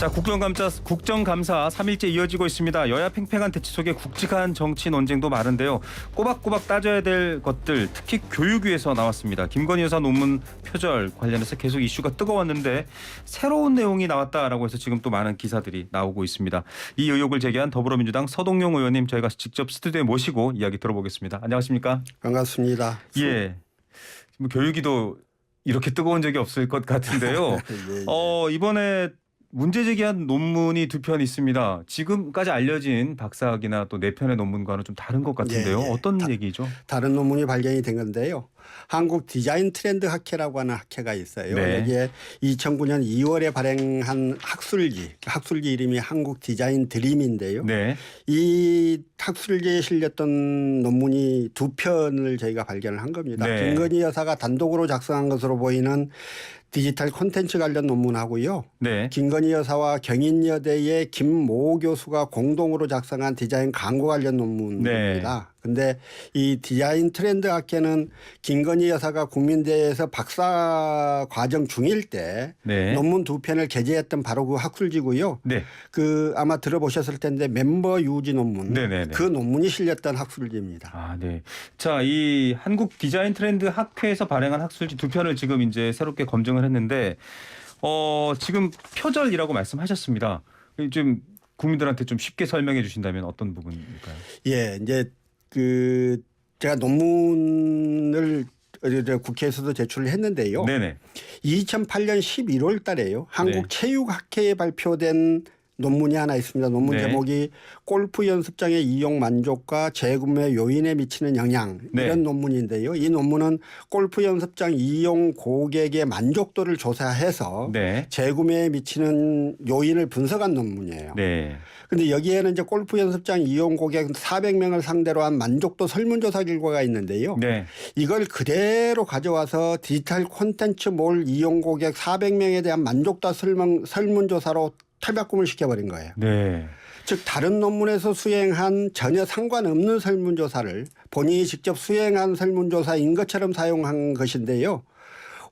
자, 국정감사 3일째 이어지고 있습니다. 여야 팽팽한 대치 속에 굵직한 정치 논쟁도 많은데요. 꼬박꼬박 따져야 될 것들, 특히 교육위에서 나왔습니다. 김건희 여사 논문 표절 관련해서 계속 이슈가 뜨거웠는데 새로운 내용이 나왔다라고 해서 지금 또 많은 기사들이 나오고 있습니다. 이 의혹을 제기한 더불어민주당 서동용 의원님 저희가 직접 스튜디오에 모시고 이야기 들어보겠습니다. 안녕하십니까? 반갑습니다. 예. 뭐 교육위도 이렇게 뜨거운 적이 없을 것 같은데요. 예. 이번에 문제 제기한 논문이 두 편 있습니다. 지금까지 알려진 박사학이나 또 네 편의 논문과는 좀 다른 것 같은데요. 예. 어떤 얘기죠? 다른 논문이 발견이 된 건데요. 한국 디자인 트렌드 학회라고 하는 학회가 있어요. 네. 여기에 2009년 2월에 발행한 학술지 이름이 한국 디자인 드림인데요. 네. 이 학술지에 실렸던 논문이 두 편을 저희가 발견을 한 겁니다. 네. 김건희 여사가 단독으로 작성한 것으로 보이는 디지털 콘텐츠 관련 논문하고요. 네. 김건희 여사와 경인여대의 김모 교수가 공동으로 작성한 디자인 광고 관련 논문입니다. 그런데 이 디자인 트렌드 학회는 김건희 여사가 국민대에서 박사 과정 중일 때 네. 논문 두 편을 게재했던 바로 그 학술지고요. 네. 그 아마 들어보셨을 텐데 멤버 유지 논문 네네네. 그 논문이 실렸던 학술지입니다. 아, 네. 자, 이 한국 디자인 트렌드 학회에서 발행한 학술지 두 편을 지금 이제 새롭게 검증을 했는데 지금 표절이라고 말씀하셨습니다. 좀 국민들한테 좀 쉽게 설명해 주신다면 어떤 부분일까요? 예, 이제 제가 논문을 국회에서도 제출을 했는데요. 네네. 2008년 11월 달에요. 한국체육학회에 발표된 논문이 하나 있습니다. 논문 네. 제목이 골프 연습장의 이용 만족과 재구매 요인에 미치는 영향 네. 이런 논문인데요. 이 논문은 골프 연습장 이용 고객의 만족도를 조사해서 네. 재구매에 미치는 요인을 분석한 논문이에요. 네. 근데 여기에는 이제 골프 연습장 이용 고객 400명을 상대로 한 만족도 설문조사 결과가 있는데요. 네. 이걸 그대로 가져와서 디지털 콘텐츠 몰 이용 고객 400명에 대한 만족도 설문조사로 탈바꿈을 시켜버린 거예요. 네. 즉 다른 논문에서 수행한 전혀 상관없는 설문조사를 본인이 직접 수행한 설문조사인 것처럼 사용한 것인데요.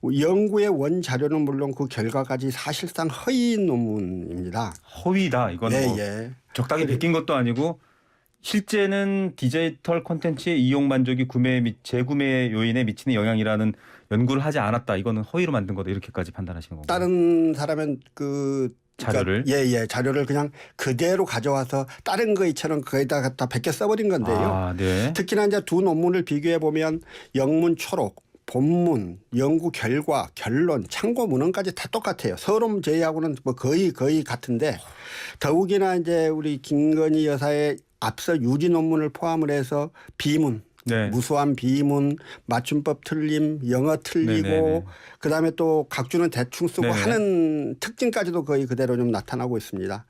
연구의 원자료는 물론 그 결과까지 사실상 허위인 논문입니다. 허위다. 이거는 네, 뭐 예. 적당히 베낀 것도 아니고 실제는 디지털 콘텐츠의 이용 만족이 재구매 요인에 미치는 영향이라는 연구를 하지 않았다. 이거는 허위로 만든 거다. 이렇게까지 판단하시는 건가요? 다른 사람은 자료를 자료를 그냥 그대로 가져와서 다른 거이처럼 거기다 갖다 베껴 써버린 건데요. 아, 네. 특히나 이제 두 논문을 비교해 보면 영문 초록, 본문, 연구 결과, 결론, 참고 문헌까지 다 똑같아요. 서론 제의하고는 뭐 거의 같은데 더욱이나 이제 우리 김건희 여사의 앞서 유지 논문을 포함을 해서 비문. 네. 무수한 비문, 맞춤법 틀림, 영어 틀리고 네네네. 그다음에 또 각주는 대충 쓰고 네네. 하는 특징까지도 거의 그대로 좀 나타나고 있습니다.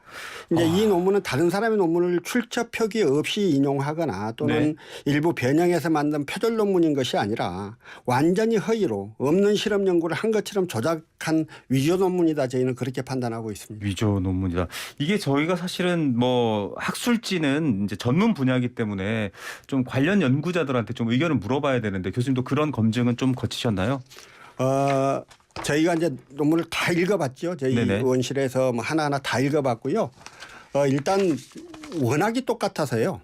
이제 이 논문은 다른 사람의 논문을 출처 표기 없이 인용하거나 또는 네. 일부 변형해서 만든 표절 논문인 것이 아니라 완전히 허위로 없는 실험 연구를 한 것처럼 조작한 위조 논문이다. 저희는 그렇게 판단하고 있습니다. 위조 논문이다. 이게 저희가 사실은 뭐 학술지는 이제 전문 분야이기 때문에 좀 관련 연구자들한테 좀 의견을 물어봐야 되는데 교수님도 그런 검증은 좀 거치셨나요? 저희가 이제 논문을 다 읽어봤죠. 저희 네네. 의원실에서 뭐 하나하나 다 읽어봤고요. 일단 원학이 똑같아서요.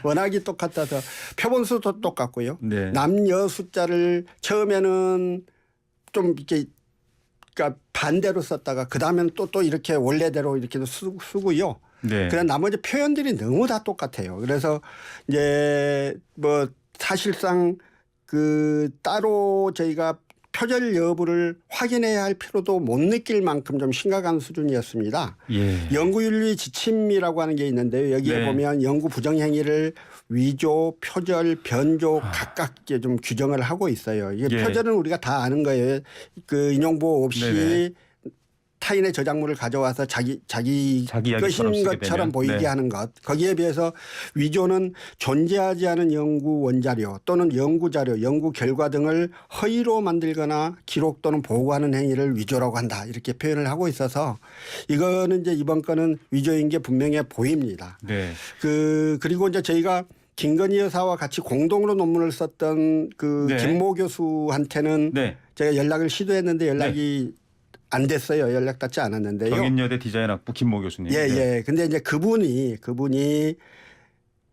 원학이 똑같아서 표본수도 똑같고요. 네. 남녀 숫자를 처음에는 좀 이렇게 그러니까 반대로 썼다가 그 다음에는 또 이렇게 원래대로 이렇게 쓰고요. 네. 그냥 나머지 표현들이 너무 다 똑같아요. 그래서 이제 뭐 사실상 따로 저희가 표절 여부를 확인해야 할 필요도 못 느낄 만큼 좀 심각한 수준이었습니다. 예. 연구윤리 지침이라고 하는 게 있는데요. 여기에 네. 보면 연구 부정행위를 위조, 표절, 변조 각각 좀 규정을 하고 있어요. 이게 예. 표절은 우리가 다 아는 거예요. 네네. 인용보호 없이 타인의 저작물을 가져와서 자기 이야기처럼 것인 쓰게 되면. 것처럼 보이게 네. 하는 것. 거기에 비해서 위조는 존재하지 않은 연구 원자료 또는 연구자료, 연구 결과 등을 허위로 만들거나 기록 또는 보고하는 행위를 위조라고 한다. 이렇게 표현을 하고 있어서 이거는 이제 이번 건은 위조인 게 분명해 보입니다. 네. 그리고 이제 저희가 김건희 여사와 같이 공동으로 논문을 썼던 네. 김모 교수한테는 네. 제가 연락을 시도했는데 연락이 안 됐어요. 연락 닿지 않았는데요. 경인여대 디자인학부 김모 교수님. 예, 네. 예. 근데 이제 그분이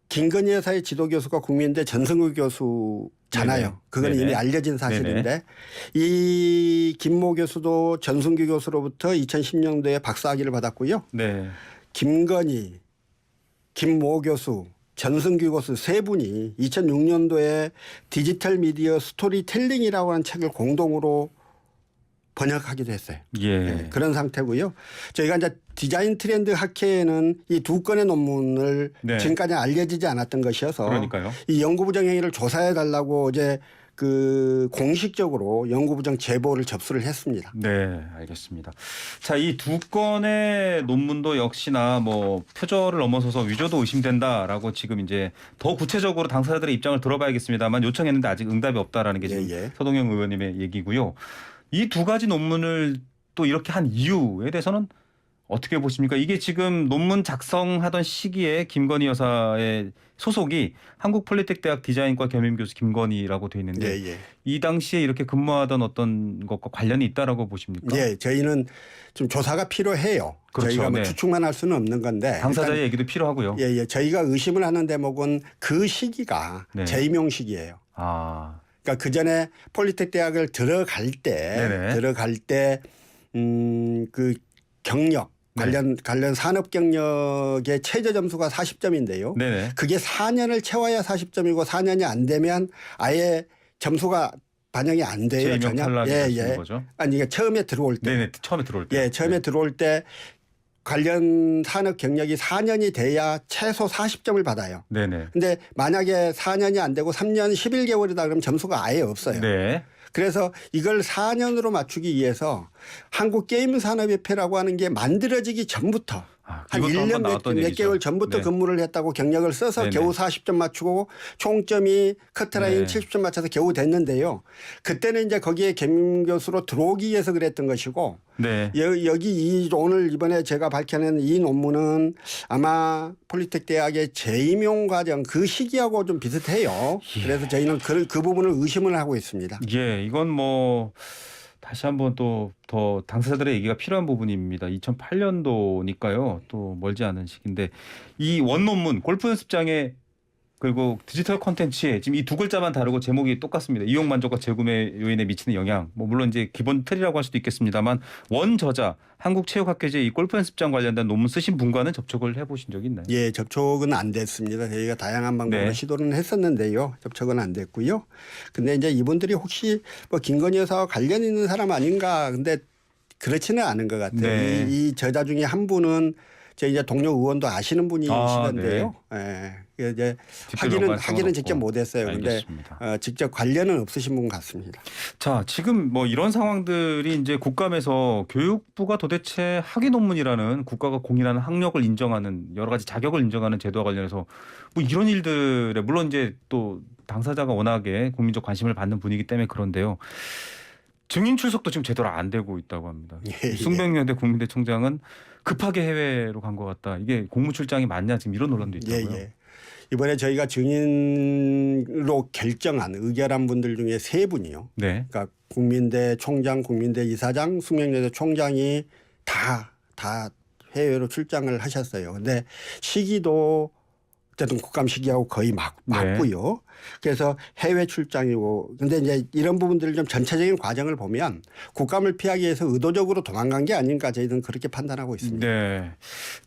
김건희 여사의 지도 교수가 국민대 전승우 교수잖아요. 네네. 그건 네네. 이미 알려진 사실인데 이 김모 교수도 전승규 교수로부터 2010년도에 박사학위를 받았고요. 네. 김건희, 김모 교수, 전승규 교수 세 분이 2006년도에 디지털 미디어 스토리텔링이라고 하는 책을 공동으로 번역하기도 했어요. 예. 네, 그런 상태고요. 저희가 이제 디자인 트렌드 학회에는 이 두 건의 논문을 네. 지금까지 알려지지 않았던 것이어서 그러니까요. 이 연구부정 행위를 조사해 달라고 어제 그 공식적으로 연구부정 제보를 접수를 했습니다. 네, 알겠습니다. 자, 이 두 건의 논문도 역시나 뭐 표절을 넘어서서 위조도 의심된다라고 지금 이제 더 구체적으로 당사자들의 입장을 들어봐야겠습니다만 요청했는데 아직 응답이 없다라는 게 지금 예. 서동영 의원님의 얘기고요. 이 두 가지 논문을 또 이렇게 한 이유에 대해서는 어떻게 보십니까? 이게 지금 논문 작성하던 시기에 김건희 여사의 소속이 한국폴리텍대학 디자인과 겸임교수 김건희라고 돼 있는데 예. 이 당시에 이렇게 근무하던 어떤 것과 관련이 있다라고 보십니까? 예, 저희는 좀 조사가 필요해요. 그렇죠. 저희가 뭐 네. 추측만 할 수는 없는 건데 당사자의 얘기도 필요하고요. 예. 저희가 의심을 하는 대목은 그 시기가 네. 재임용 시기예요. 아, 그러니까 그 전에 폴리텍 대학을 들어갈 때 그 경력 관련 산업 경력의 최저 점수가 40점인데요. 네네. 그게 4년을 채워야 40점이고 4년이 안 되면 아예 점수가 반영이 안 돼요. 재임용 탈락이 되는 거죠. 아니 이게 처음에 들어올 때. 네네. 처음에 들어올 때. 예, 처음에 들어올 때 관련 산업 경력이 4년이 돼야 최소 40점을 받아요. 네네. 근데 만약에 4년이 안 되고 3년 11개월이다 그러면 점수가 아예 없어요. 네. 그래서 이걸 4년으로 맞추기 위해서 한국게임산업협회라고 하는 게 만들어지기 전부터 한 이것도 1년 한번 나왔던 몇 얘기죠. 개월 전부터 네. 근무를 했다고 경력을 써서 네네. 겨우 40점 맞추고 총점이 커트라인 네. 70점 맞춰서 겨우 됐는데요. 그때는 이제 거기에 겸임 교수로 들어오기 위해서 그랬던 것이고 네. 여기 오늘 이번에 제가 밝혀낸 이 논문은 아마 폴리텍 대학의 재임용 과정 그 시기하고 좀 비슷해요. 그래서 저희는 그 부분을 의심을 하고 있습니다. 예, 이건 뭐 다시 한번 또 더 당사자들의 얘기가 필요한 부분입니다. 2008년도니까요. 또 멀지 않은 시기인데 이 원논문 골프 연습장에 그리고 디지털 콘텐츠에 지금 이 두 글자만 다르고 제목이 똑같습니다. 이용 만족과 재구매 요인에 미치는 영향. 뭐 물론 이제 기본 틀이라고 할 수도 있겠습니다만 원 저자 한국체육학회제 이 골프 연습장 관련된 논문 쓰신 분과는 접촉을 해보신 적이 있나요? 예, 접촉은 안 됐습니다. 저희가 다양한 방법으로 네. 시도는 했었는데요. 접촉은 안 됐고요. 근데 이제 이분들이 혹시 뭐 김건희 여사와 관련 있는 사람 아닌가. 근데 그렇지는 않은 것 같아요. 네. 이 저자 중에 한 분은 제 이제 동료 의원도 아시는 분이시던데요. 예. 이제 확인은 직접 못했어요. 근데 직접 관련은 없으신 분 같습니다. 자, 지금 뭐 이런 상황들이 이제 국감에서 교육부가 도대체 학위 논문이라는 국가가 공인하는 학력을 인정하는 여러 가지 자격을 인정하는 제도와 관련해서 뭐 이런 일들에 물론 이제 또 당사자가 워낙에 국민적 관심을 받는 분이기 때문에 그런데요. 증인 출석도 지금 제대로 안 되고 있다고 합니다. 예. 숭백여대 국민대 총장은 급하게 해외로 간 것 같다. 이게 공무 출장이 맞냐 지금 이런 논란도 있다고요. 예. 이번에 저희가 증인으로 결정한 의결한 분들 중에 세 분이요. 네. 그러니까 국민대 총장, 국민대 이사장, 숭백여대 총장이 다 해외로 출장을 하셨어요. 근데 시기도 어쨌든 국감 시기하고 거의 맞고요. 그래서 해외 출장이고 근데 이제 이런 부분들을 좀 전체적인 과정을 보면 국감을 피하기 위해서 의도적으로 도망간 게 아닌가 저희는 그렇게 판단하고 있습니다. 네.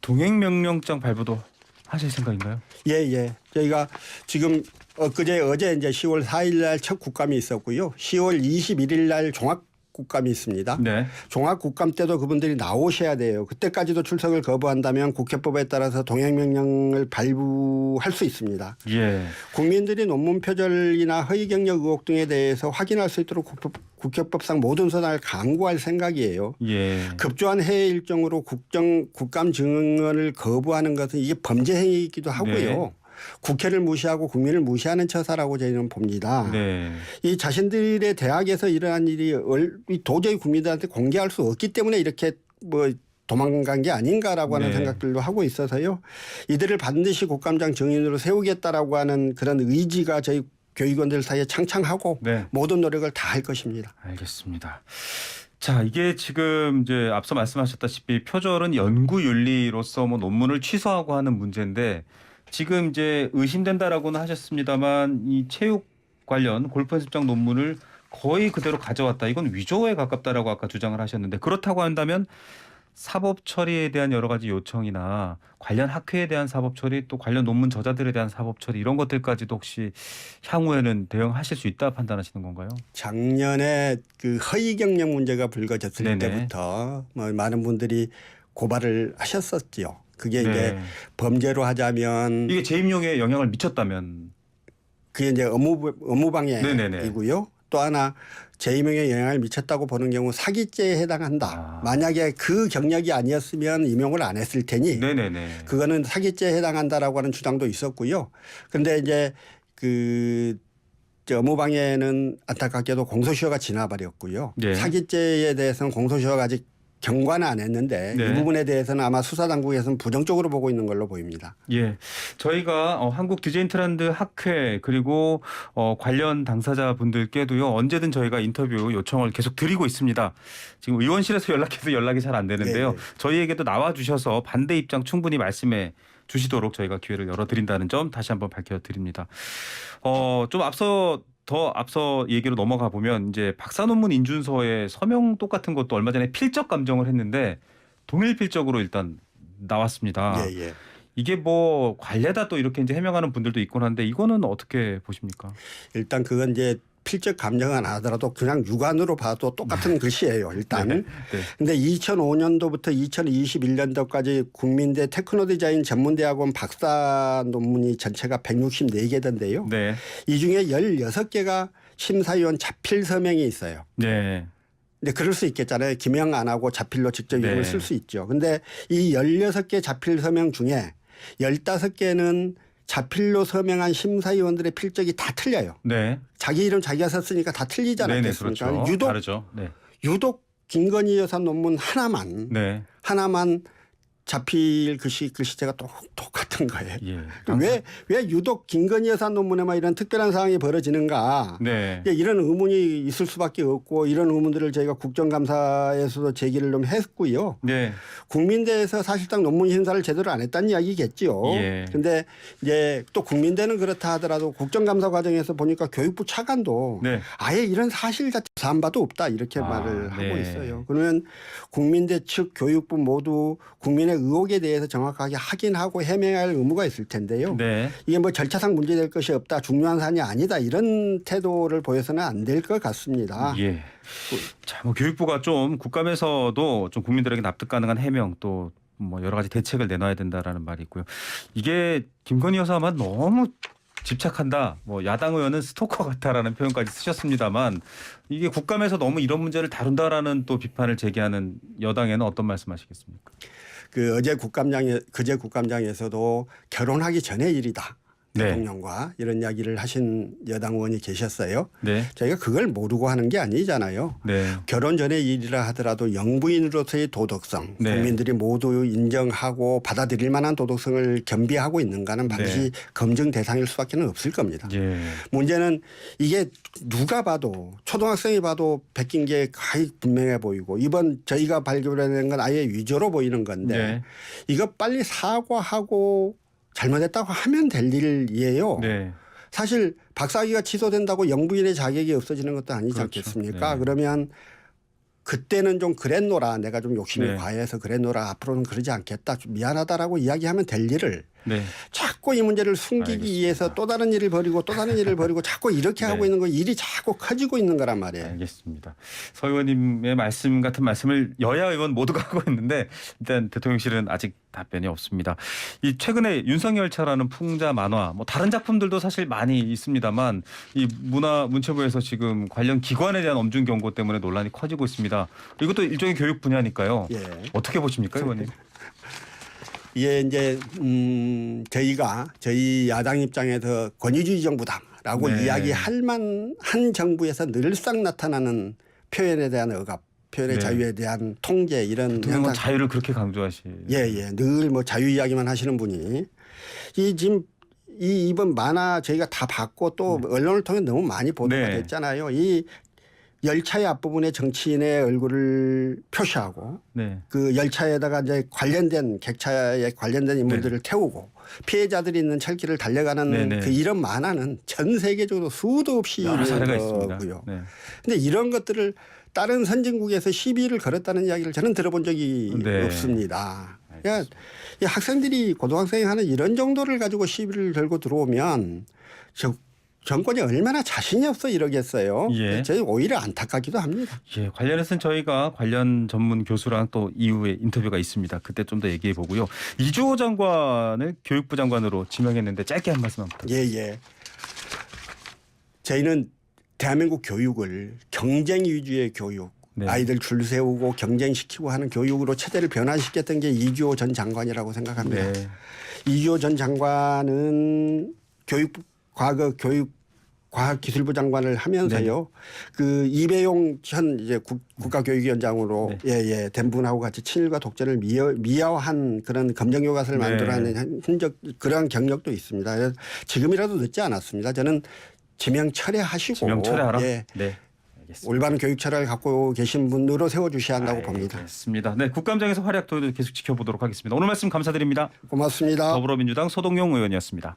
동행명령장 발부도 하실 생각인가요? 예. 저희가 지금 어제 이제 10월 4일 날 첫 국감이 있었고요. 10월 21일 날 종합국감이 있습니다. 네. 종합국감 때도 그분들이 나오셔야 돼요. 그때까지도 출석을 거부한다면 국회법에 따라서 동행명령을 발부할 수 있습니다. 예. 국민들이 논문 표절이나 허위 경력 의혹 등에 대해서 확인할 수 있도록 국회법상 모든 수단을 강구할 생각이에요. 예. 급조한 해외 일정으로 국감 증언을 거부하는 것은 이게 범죄 행위이기도 하고요. 네. 국회를 무시하고 국민을 무시하는 처사라고 저희는 봅니다. 네. 이 자신들의 대학에서 일어난 일이 도저히 국민들한테 공개할 수 없기 때문에 이렇게 뭐 도망간 게 아닌가라고 하는 생각들도 하고 있어서요. 이들을 반드시 국감장 증인으로 세우겠다라고 하는 그런 의지가 저희 교육원들 사이에 창창하고 모든 노력을 다 할 것입니다. 알겠습니다. 자, 이게 지금 이제 앞서 말씀하셨다시피 표절은 연구윤리로서 뭐 논문을 취소하고 하는 문제인데 지금 이제 의심된다라고는 하셨습니다만 이 체육 관련 골프 연습장 논문을 거의 그대로 가져왔다. 이건 위조에 가깝다라고 아까 주장을 하셨는데 그렇다고 한다면 사법 처리에 대한 여러 가지 요청이나 관련 학회에 대한 사법 처리 또 관련 논문 저자들에 대한 사법 처리 이런 것들까지도 혹시 향후에는 대응하실 수 있다 판단하시는 건가요? 작년에 그 허위 경력 문제가 불거졌을 네네. 때부터 뭐 많은 분들이 고발을 하셨었지요. 그게 네. 이제 범죄로 하자면 이게 재임용에 영향을 미쳤다면 그게 이제 업무방해이고요. 또 하나 재임용에 영향을 미쳤다고 보는 경우 사기죄에 해당한다. 만약에 그 경력이 아니었으면 임용을 안 했을 테니 네네네. 그거는 사기죄에 해당한다라고 하는 주장도 있었고요. 그런데 이제 그 업무방해는 안타깝게도 공소시효가 지나버렸고요. 네. 사기죄에 대해서는 공소시효가 아직 경과는 안 했는데 네. 이 부분에 대해서는 아마 수사당국에서는 부정적으로 보고 있는 걸로 보입니다. 예, 저희가 한국 디자인 트렌드 학회 그리고 관련 당사자분들께도요 언제든 저희가 인터뷰 요청을 계속 드리고 있습니다. 지금 의원실에서 연락해도 연락이 잘 안 되는데요. 네. 저희에게도 나와 주셔서 반대 입장 충분히 말씀해 주시도록 저희가 기회를 열어드린다는 점 다시 한번 밝혀드립니다. 좀 앞서 얘기로 넘어가 보면 이제 박사 논문 인준서에 서명 똑같은 것도 얼마 전에 필적 감정을 했는데 동일 필적으로 일단 나왔습니다. 예, 예. 이게 뭐 관례다 또 이렇게 이제 해명하는 분들도 있곤 한데 이거는 어떻게 보십니까? 일단 그건 이제 필적 감정은 안 하더라도 그냥 육안으로 봐도 똑같은 글씨예요. 일단. 네. 근데 2005년도부터 2021년도까지 국민대 테크노디자인 전문대학원 박사 논문이 전체가 164개던데요. 네. 이 중에 16개가 심사위원 자필 서명이 있어요. 네. 근데 그럴 수 있겠잖아요. 기명 안 하고 자필로 직접 이름을 네. 쓸 수 있죠. 근데 이 16개 자필 서명 중에 15개는 자필로 서명한 심사위원들의 필적이 다 틀려요. 네. 자기 이름 자기가 썼으니까 다 틀리지 네네, 않았겠습니까? 그렇죠. 유독 다르죠. 네. 김건희 여사 논문 하나만 네. 자필 글씨체가 똑같은 거예요. 예. 왜 유독 김건희 여사 논문에만 이런 특별한 상황이 벌어지는가. 네. 이런 의문이 있을 수밖에 없고 이런 의문들을 저희가 국정감사에서도 제기를 좀 했고요. 네. 국민대에서 사실상 논문 심사를 제대로 안 했다는 이야기겠지요. 예. 그런데 이제 또 국민대는 그렇다 하더라도 국정감사 과정에서 보니까 교육부 차관도 네. 아예 이런 사실 자체 조사한 바도 없다 이렇게 말을 하고 네. 있어요. 그러면 국민대 측 교육부 모두 국민의 의혹에 대해서 정확하게 확인하고 해명할 의무가 있을 텐데요. 네. 이게 뭐 절차상 문제될 것이 없다. 중요한 사안이 아니다. 이런 태도를 보여서는 안 될 것 같습니다. 예. 자, 뭐 교육부가 좀 국감에서도 좀 국민들에게 납득 가능한 해명 또 뭐 여러 가지 대책을 내놔야 된다라는 말이 있고요. 이게 김건희 여사만 너무 집착한다. 뭐 야당 의원은 스토커 같다라는 표현까지 쓰셨습니다만 이게 국감에서 너무 이런 문제를 다룬다라는 또 비판을 제기하는 여당에는 어떤 말씀하시겠습니까? 그제 국감장에서도 결혼하기 전의 일이다. 네. 대통령과 이런 이야기를 하신 여당 의원이 계셨어요. 네. 저희가 그걸 모르고 하는 게 아니잖아요. 네. 결혼 전의 일이라 하더라도 영부인으로서의 도덕성, 네. 국민들이 모두 인정하고 받아들일 만한 도덕성을 겸비하고 있는가는 반드시 네. 검증 대상일 수밖에 없을 겁니다. 예. 문제는 이게 누가 봐도 초등학생이 봐도 베낀 게 거의 분명해 보이고 이번 저희가 발견해낸 건 아예 위조로 보이는 건데 네. 이거 빨리 사과하고 잘못했다고 하면 될 일이에요. 네. 사실 박사학위가 취소된다고 영부인의 자격이 없어지는 것도 아니지 그렇죠. 않겠습니까? 네. 그러면 그때는 좀 그랬노라. 내가 좀 욕심이 네. 과해서 그랬노라. 앞으로는 그러지 않겠다. 좀 미안하다라고 이야기하면 될 일을 네. 자꾸 이 문제를 숨기기 알겠습니다. 위해서 또 다른 일을 벌이고 또 다른 일을 벌이고 자꾸 이렇게 네. 하고 있는 거 일이 자꾸 커지고 있는 거란 말이에요. 알겠습니다. 서 의원님의 말씀 같은 말씀을 여야 의원 모두가 하고 있는데 일단 대통령실은 아직 답변이 없습니다. 이 최근에 윤석열차라는 풍자 만화 뭐 다른 작품들도 사실 많이 있습니다만 이 문체부에서 지금 관련 기관에 대한 엄중 경고 때문에 논란이 커지고 있습니다. 이것도 일종의 교육 분야니까요. 예. 어떻게 보십니까, 의원님? 이게 이제 저희 야당 입장에서 권위주의 정부다라고 네. 이야기할 만한 정부에서 늘상 나타나는 표현에 대한 억압, 표현의 네. 자유에 대한 통제 이런 대통령은 자유를 그렇게 강조하시. 예. 늘 뭐 자유 이야기만 하시는 분이 지금 이번 만화 저희가 다 봤고 또 언론을 통해 너무 많이 보도가 네. 됐잖아요. 열차의 앞부분에 정치인의 얼굴을 표시하고 네. 그 열차에다가 이제 관련된 객차에 관련된 인물들을 태우고 피해자들이 있는 철길을 달려가는 네네. 그 이런 만화는 전 세계적으로 수도 없이 여러 사례가 있는 있습니다. 거고요. 네. 근데 이런 것들을 다른 선진국에서 시비를 걸었다는 이야기를 저는 들어본 적이 네. 없습니다. 그러니까 이 학생들이 고등학생이 하는 이런 정도를 가지고 시비를 걸고 들어오면 정권이 얼마나 자신이 없어 이러겠어요. 예. 저희 오히려 안타깝기도 합니다. 예, 관련해서는 저희가 관련 전문 교수랑 또 이후에 인터뷰가 있습니다. 그때 좀 더 얘기해 보고요. 이주호 장관을 교육부 장관으로 지명했는데 짧게 한 말씀 한번 부탁드립니다. 예. 저희는 대한민국 교육을 경쟁 위주의 교육, 네. 아이들 줄 세우고 경쟁시키고 하는 교육으로 체제를 변화시켰던 게 이주호 전 장관이라고 생각합니다. 네. 이주호 전 장관은 과거 과학기술부 장관을 하면서요. 그 이배용 전 이제 국가교육위원장으로 된 분하고 같이 친일과 독재를 미화한 그런 검정교과서를 네. 만들어낸 흔적 그러한 경력도 있습니다. 그래서 지금이라도 늦지 않았습니다. 저는 지명 철회하시고 지명 철회하라. 예, 네. 알겠습니다. 올바른 교육 철학을 갖고 계신 분으로 세워주셔야 한다고 봅니다. 알겠습니다. 네, 국감장에서 활약도 계속 지켜보도록 하겠습니다. 오늘 말씀 감사드립니다. 고맙습니다. 더불어민주당 서동용 의원이었습니다.